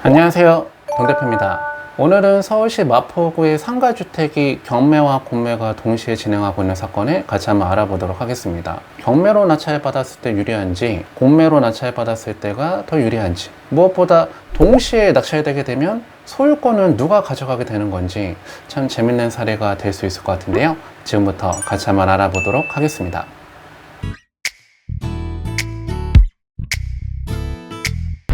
안녕하세요, 동 대표입니다. 오늘은 서울시 마포구의 상가주택이 경매와 공매가 동시에 진행하고 있는 사건을 같이 한번 알아보도록 하겠습니다. 경매로 낙찰받았을 때 유리한지, 공매로 낙찰받았을 때가 더 유리한지, 무엇보다 동시에 낙찰되게 되면 소유권은 누가 가져가게 되는 건지 참 재밌는 사례가 될 수 있을 것 같은데요. 지금부터 같이 한번 알아보도록 하겠습니다.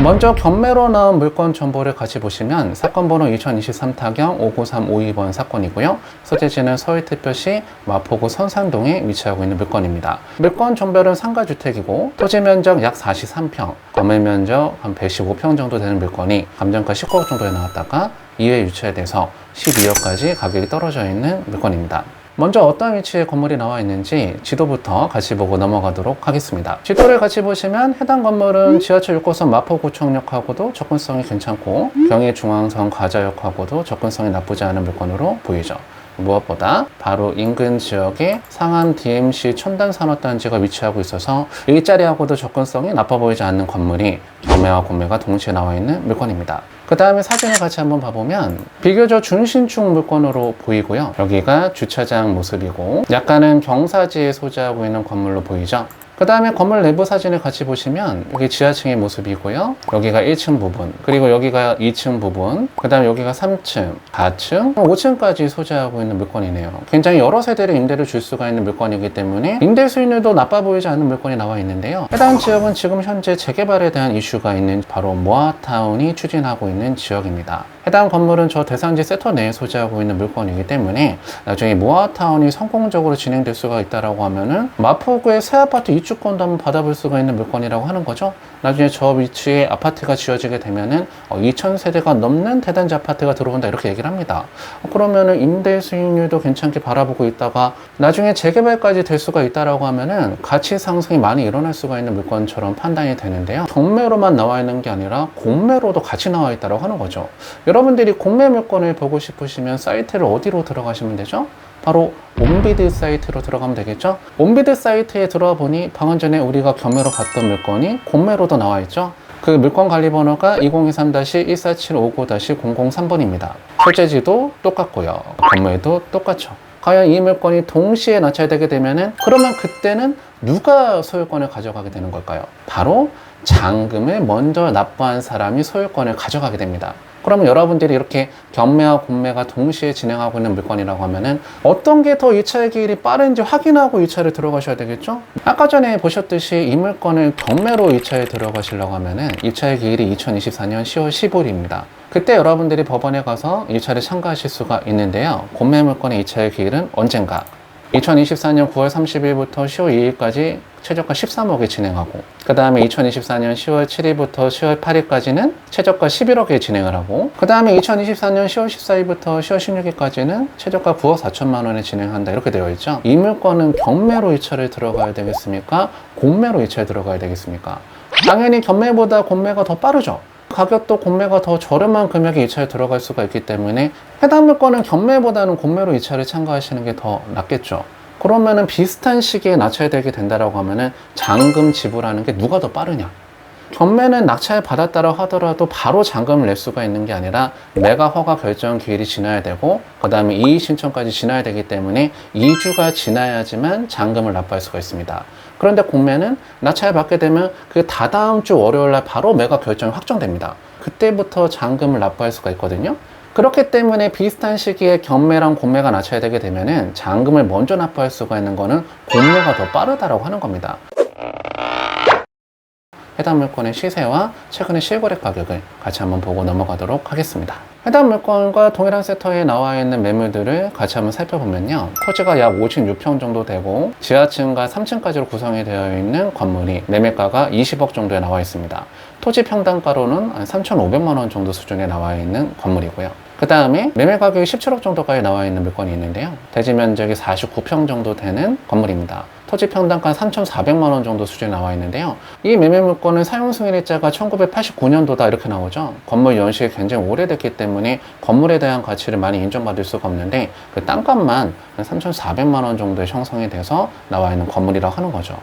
먼저 경매로 나온 물건 정보를 같이 보시면 사건 번호 2023타경 59352번 사건이고요. 소재지는 서울특별시 마포구 선산동에 위치하고 있는 물건입니다. 물건 정별은 상가주택이고 토지 면적 약 43평, 건물 면적 한 115평 정도 되는 물건이 감정가 19억 정도에 나왔다가 이후에 유찰돼서 12억까지 가격이 떨어져 있는 물건입니다. 먼저 어떤 위치에 건물이 나와 있는지 지도부터 같이 보고 넘어가도록 하겠습니다. 지도를 같이 보시면 해당 건물은 지하철 6호선 마포구청역하고도 접근성이 괜찮고 경의중앙선 과자역하고도 접근성이 나쁘지 않은 물건으로 보이죠. 무엇보다 바로 인근 지역에 상암 DMC 첨단산업단지가 위치하고 있어서 일자리하고도 접근성이 나빠 보이지 않는 건물이 경매와 공매가 동시에 나와 있는 물건입니다. 그 다음에 사진을 같이 한번 봐보면 비교적 중신축 물건으로 보이고요. 여기가 주차장 모습이고 약간은 경사지에 소재하고 있는 건물로 보이죠. 그 다음에 건물 내부 사진을 같이 보시면 여기 지하층의 모습이고요. 여기가 1층 부분, 그리고 여기가 2층 부분, 그 다음에 여기가 3층, 4층, 5층까지 소재하고 있는 물건이네요. 굉장히 여러 세대를 임대를 줄 수가 있는 물건이기 때문에 임대 수익률도 나빠 보이지 않는 물건이 나와 있는데요. 해당 지역은 지금 현재 재개발에 대한 이슈가 있는 바로 모아타운이 추진하고 있는 지역입니다. 해당 건물은 저 대상지 섹터 내에 소재하고 있는 물건이기 때문에 나중에 모아타운이 성공적으로 진행될 수가 있다라고 하면은 마포구의 새 아파트 입주권도 한번 받아볼 수가 있는 물건이라고 하는 거죠. 나중에 저 위치에 아파트가 지어지게 되면은 2,000세대가 넘는 대단지 아파트가 들어온다 이렇게 얘기를 합니다. 그러면은 임대 수익률도 괜찮게 바라보고 있다가 나중에 재개발까지 될 수가 있다라고 하면은 가치 상승이 많이 일어날 수가 있는 물건처럼 판단이 되는데요. 경매로만 나와 있는 게 아니라 공매로도 같이 나와 있다라고 하는 거죠. 여러분들이 공매 물건을 보고 싶으시면 사이트를 어디로 들어가시면 되죠? 바로 온비드 사이트로 들어가면 되겠죠? 온비드 사이트에 들어와 보니 방금 전에 우리가 경매로 봤던 물건이 공매로도 나와 있죠? 그 물건 관리 번호가 2023-14759-003번입니다. 소재지도 똑같고요. 건물도 똑같죠. 과연 이 물건이 동시에 낙찰되게 되면은 그러면 그때는 누가 소유권을 가져가게 되는 걸까요? 바로 잔금을 먼저 납부한 사람이 소유권을 가져가게 됩니다. 그러면 여러분들이 이렇게 경매와 공매가 동시에 진행하고 있는 물건이라고 하면은 어떤 게 더 이차의 기일이 빠른지 확인하고 이차를 들어가셔야 되겠죠? 아까 전에 보셨듯이 이 물건을 경매로 이차에 들어가시려고 하면은 이차의 기일이 2024년 10월 15일입니다. 그때 여러분들이 법원에 가서 이차를 참가하실 수가 있는데요. 공매 물건의 이차의 기일은 언젠가 2024년 9월 30일부터 10월 2일까지 최저가 13억에 진행하고 그 다음에 2024년 10월 7일부터 10월 8일까지는 최저가 11억에 진행을 하고 그 다음에 2024년 10월 14일부터 10월 16일까지는 최저가 9억 4천만 원에 진행한다 이렇게 되어 있죠. 이 물건은 경매로 이차를 들어가야 되겠습니까? 공매로 이차에 들어가야 되겠습니까? 당연히 경매보다 공매가 더 빠르죠. 가격도 공매가 더 저렴한 금액에 이차에 들어갈 수가 있기 때문에 해당 물건은 경매보다는 공매로 이차를 참가하시는 게 더 낫겠죠. 그러면은 비슷한 시기에 낙찰되게 된다라고 하면은 잔금 지불하는 게 누가 더 빠르냐? 경매는 낙찰 받았다고 하더라도 바로 잔금을 낼 수가 있는 게 아니라 매각 허가 결정 기일이 지나야 되고 그 다음에 이의 신청까지 지나야 되기 때문에 2주가 지나야지만 잔금을 납부할 수가 있습니다. 그런데 공매는 낙찰 받게 되면 그 다다음 주 월요일날 바로 매각 결정이 확정됩니다. 그때부터 잔금을 납부할 수가 있거든요. 그렇기 때문에 비슷한 시기에 경매랑 공매가 낙찰되게 되면은 잔금을 먼저 납부할 수가 있는 거는 공매가 더 빠르다라고 하는 겁니다. 해당 물건의 시세와 최근의 실거래 가격을 같이 한번 보고 넘어가도록 하겠습니다. 해당 물건과 동일한 섹터에 나와 있는 매물들을 같이 한번 살펴보면요. 토지가 약 56평 정도 되고 지하층과 3층까지로 구성이 되어 있는 건물이 매매가가 20억 정도에 나와 있습니다. 토지 평당가로는 한 3,500만 원 정도 수준에 나와 있는 건물이고요. 그 다음에 매매 가격이 17억 정도까지 나와 있는 물건이 있는데요. 대지 면적이 49평 정도 되는 건물입니다. 토지 평당가 3,400만 원 정도 수준에 나와 있는데요. 이 매매 물건은 사용 승인일자가 1989년도다 이렇게 나오죠. 건물 연식이 굉장히 오래됐기 때문에 건물에 대한 가치를 많이 인정받을 수가 없는데 그 땅값만 3,400만 원 정도에 형성이 돼서 나와 있는 건물이라고 하는 거죠.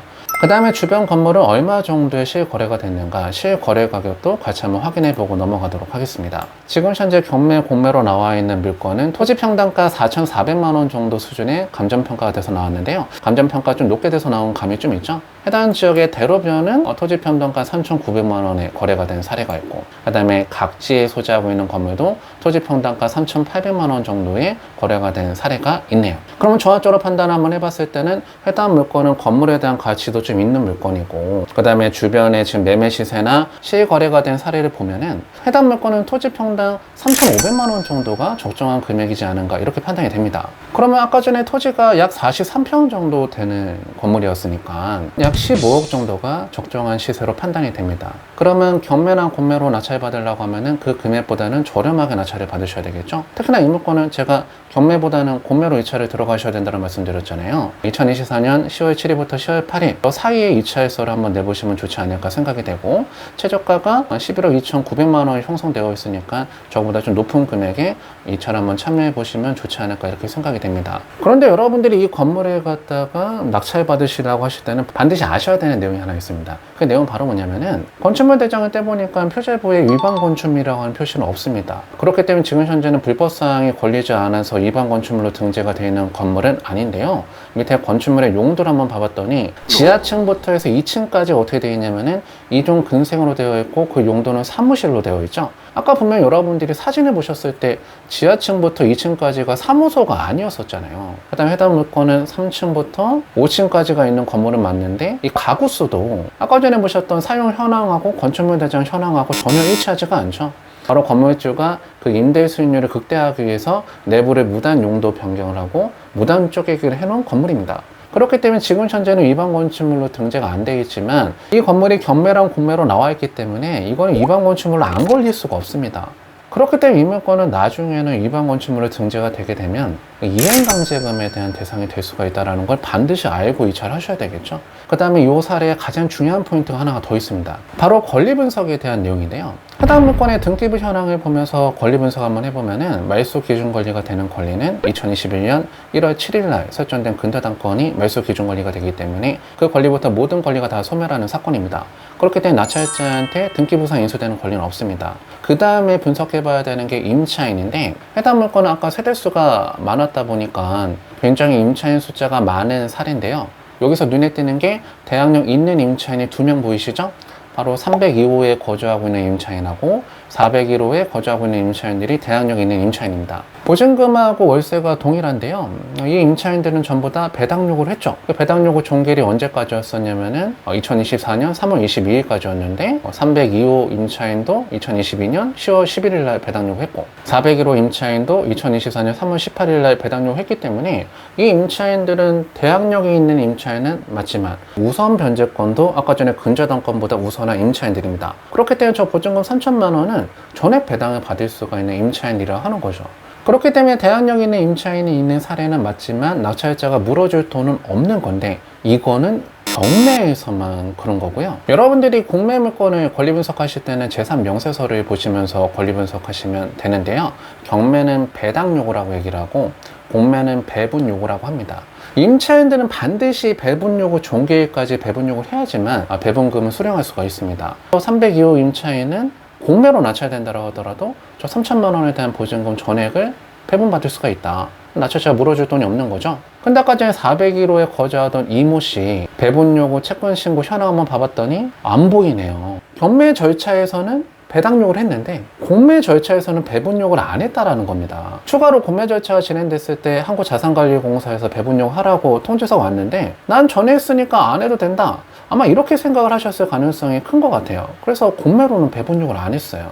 그 다음에 주변 건물은 얼마 정도의 실거래가 됐는가, 실거래 가격도 같이 한번 확인해 보고 넘어가도록 하겠습니다. 지금 현재 경매 공매로 나와 있는 물건은 토지 평당가 4,400만 원 정도 수준의 감정평가가 돼서 나왔는데요. 감정평가 좀 높게 돼서 나온 감이 좀 있죠. 해당 지역의 대로변은 토지 평당가 3,900만 원에 거래가 된 사례가 있고, 그 다음에 각지에 소재하고 있는 건물도 토지 평당가 3,800만 원 정도의 거래가 된 사례가 있네요. 그러면 종합적으로 판단 한번 해봤을 때는 해당 물건은 건물에 대한 가치도 좀 있는 물건이고, 그 다음에 주변에 지금 매매 시세나 실거래가 된 사례를 보면은 해당 물건은 토지 평당 3,500만 원 정도가 적정한 금액이지 않은가, 이렇게 판단이 됩니다. 그러면 아까 전에 토지가 약 43평 정도 되는 건물이었으니까 약 15억 정도가 적정한 시세로 판단이 됩니다. 그러면 경매나 공매로 낙찰 받으려고 하면은 그 금액보다는 저렴하게 낙찰을 받으셔야 되겠죠. 특히나 이 물건은 제가 경매보다는 공매로 이차를 들어가셔야 된다는 말씀드렸잖아요. 2024년 10월 7일부터 10월 8일 사이에 이차일서를 한번 내보시면 좋지 않을까 생각이 되고, 최저가가 11억 2,900만 원이 형성되어 있으니까 저보다 좀 높은 금액에 이차를 한번 참여해 보시면 좋지 않을까, 이렇게 생각이 됩니다. 그런데 여러분들이 이 건물에 갖다가 낙찰 받으시라고 하실 때는 반드시 아셔야 되는 내용이 하나 있습니다. 그 내용은 바로 뭐냐면은 건축물 대장을 떼보니까 표제부에 위반 건축물이라고 하는 표시는 없습니다. 그렇기 때문에 지금 현재는 불법사항이 걸리지 않아서 위반 건축물로 등재가 되어 있는 건물은 아닌데요. 밑에 건축물의 용도를 한번 봐봤더니 지하층부터 해서 2층까지 어떻게 되어 있냐면은 이종 근생으로 되어 있고, 그 용도는 사무실로 되어 있죠. 아까 분명 여러분들이 사진을 보셨을 때 지하층부터 2층까지가 사무소가 아니었었잖아요. 그 다음에 해당 물건은 3층부터 5층까지가 있는 건물은 맞는데, 이 가구 수도 아까 전에 보셨던 사용 현황하고 건축물 대장 현황하고 전혀 일치하지가 않죠. 바로 건물주가 그 임대 수익률을 극대화하기 위해서 내부를 무단 용도 변경을 하고 무단 쪼개기를 해놓은 건물입니다. 그렇기 때문에 지금 현재는 위반 건축물로 등재가 안 되어 있지만, 이 건물이 경매랑 공매로 나와 있기 때문에 이거는 위반 건축물로 안 걸릴 수가 없습니다. 그렇기 때문에 이 물건은 나중에는 위반 건축물로 등재가 되게 되면 이행강제금에 대한 대상이 될 수가 있다는 걸 반드시 알고 이차를 하셔야 되겠죠. 그 다음에 이 사례에 가장 중요한 포인트가 하나가 더 있습니다. 바로 권리분석에 대한 내용인데요. 해당 물건의 등기부 현황을 보면서 권리분석 한번 해보면은 말소 기준 권리가 되는 권리는 2021년 1월 7일 날 설정된 근저당권이 말소 기준 권리가 되기 때문에 그 권리부터 모든 권리가 다 소멸하는 사건입니다. 그렇기 때문에 낙찰자한테 등기부상 인수되는 권리는 없습니다. 그 다음에 분석해봐야 되는 게 임차인인데, 해당 물건은 아까 세대수가 많았다 보니까 굉장히 임차인 숫자가 많은 사례인데요. 여기서 눈에 띄는 게 대항력 있는 임차인이 2명 보이시죠? 바로 302호에 거주하고 있는 임차인하고 401호에 거주하고 있는 임차인들이 대항력 있는 임차인입니다. 보증금하고 월세가 동일한데요. 이 임차인들은 전부 다 배당요구를 했죠. 그 배당요구 종결이 언제까지였었냐면은 2024년 3월 22일까지였는데 302호 임차인도 2022년 10월 11일 날 배당요구 했고, 401호 임차인도 2024년 3월 18일 날 배당요구 했기 때문에 이 임차인들은 대항력이 있는 임차인은 맞지만 우선 변제권도 아까 전에 근저당권보다 우선한 임차인들입니다. 그렇기 때문에 저 보증금 3천만 원은 전액 배당을 받을 수가 있는 임차인이라 하는 거죠. 그렇기 때문에 대항력 있는 임차인이 있는 사례는 맞지만 낙찰자가 물어줄 돈은 없는 건데, 이거는 경매에서만 그런 거고요. 여러분들이 공매 물건을 권리 분석하실 때는 재산 명세서를 보시면서 권리 분석하시면 되는데요. 경매는 배당 요구라고 얘기를 하고 공매는 배분 요구라고 합니다. 임차인들은 반드시 배분 요구 종결일까지 배분 요구를 해야지만 배분금을 수령할 수가 있습니다. 302호 임차인은 공매로 낙찰된다고 하더라도 저 3천만 원에 대한 보증금 전액을 배분받을 수가 있다. 낙찰자가 물어줄 돈이 없는 거죠. 근데 아까 전에 401호에 거주하던 이모 씨 배분 요구 채권 신고 현황 한번 봐봤더니 안 보이네요. 경매 절차에서는 배당 요구를 했는데 공매 절차에서는 배분 요구를 안 했다라는 겁니다. 추가로 공매 절차가 진행됐을 때 한국자산관리공사에서 배분 요구하라고 통지서가 왔는데 난 전에 했으니까 안 해도 된다. 아마 이렇게 생각을 하셨을 가능성이 큰 것 같아요. 그래서 공매로는 배분 요구를 안 했어요.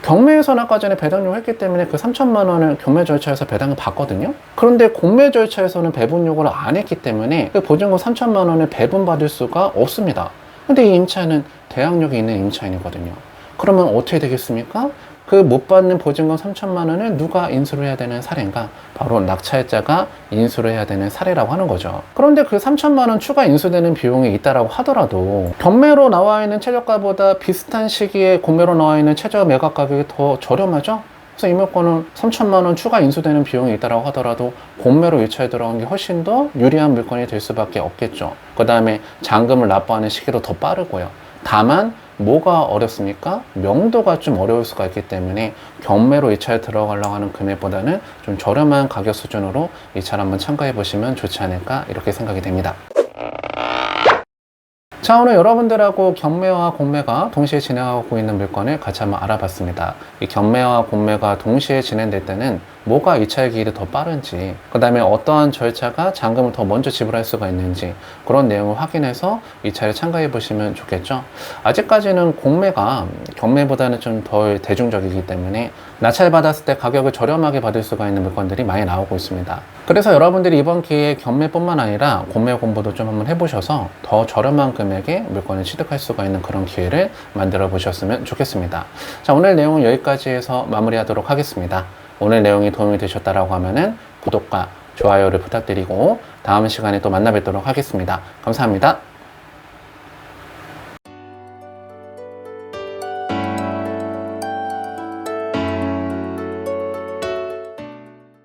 경매에서는 아까 전에 배당 요구를 했기 때문에 그 3천만 원을 경매 절차에서 배당을 받거든요. 그런데 공매 절차에서는 배분 요구를 안 했기 때문에 그 보증금 3천만 원을 배분받을 수가 없습니다. 근데 이 임차인은 대항력이 있는 임차인이거든요. 그러면 어떻게 되겠습니까? 그 못 받는 보증금 3천만 원을 누가 인수를 해야 되는 사례인가? 바로 낙찰자가 인수를 해야 되는 사례라고 하는 거죠. 그런데 그 3천만 원 추가 인수되는 비용이 있다라고 하더라도 경매로 나와 있는 최저가보다 비슷한 시기에 공매로 나와 있는 최저 매각 가격이 더 저렴하죠? 그래서 이 물건은 3천만 원 추가 인수되는 비용이 있다고 하더라도 공매로 유찰 들어간 게 훨씬 더 유리한 물건이 될 수밖에 없겠죠. 그 다음에 잔금을 납부하는 시기도 더 빠르고요. 다만 뭐가 어렵습니까? 명도가 좀 어려울 수가 있기 때문에 경매로 이 차에 들어가려고 하는 금액보다는 좀 저렴한 가격 수준으로 이 차를 한번 참가해 보시면 좋지 않을까 이렇게 생각이 됩니다. 자, 오늘 여러분들하고 경매와 공매가 동시에 진행하고 있는 물건을 같이 한번 알아봤습니다. 이 경매와 공매가 동시에 진행될 때는 뭐가 이차의 기일이 더 빠른지, 그 다음에 어떠한 절차가 잔금을 더 먼저 지불할 수가 있는지 그런 내용을 확인해서 이 차를 참가해 보시면 좋겠죠. 아직까지는 공매가 경매보다는 좀 덜 대중적이기 때문에 낙찰 받았을 때 가격을 저렴하게 받을 수가 있는 물건들이 많이 나오고 있습니다. 그래서 여러분들이 이번 기회에 경매뿐만 아니라 공매 공부도 좀 한번 해보셔서 더 저렴한 금액에 물건을 취득할 수가 있는 그런 기회를 만들어 보셨으면 좋겠습니다. 자, 오늘 내용은 여기까지 해서 마무리하도록 하겠습니다. 오늘 내용이 도움이 되셨다라고 하면은 구독과 좋아요를 부탁드리고 다음 시간에 또 만나 뵙도록 하겠습니다. 감사합니다.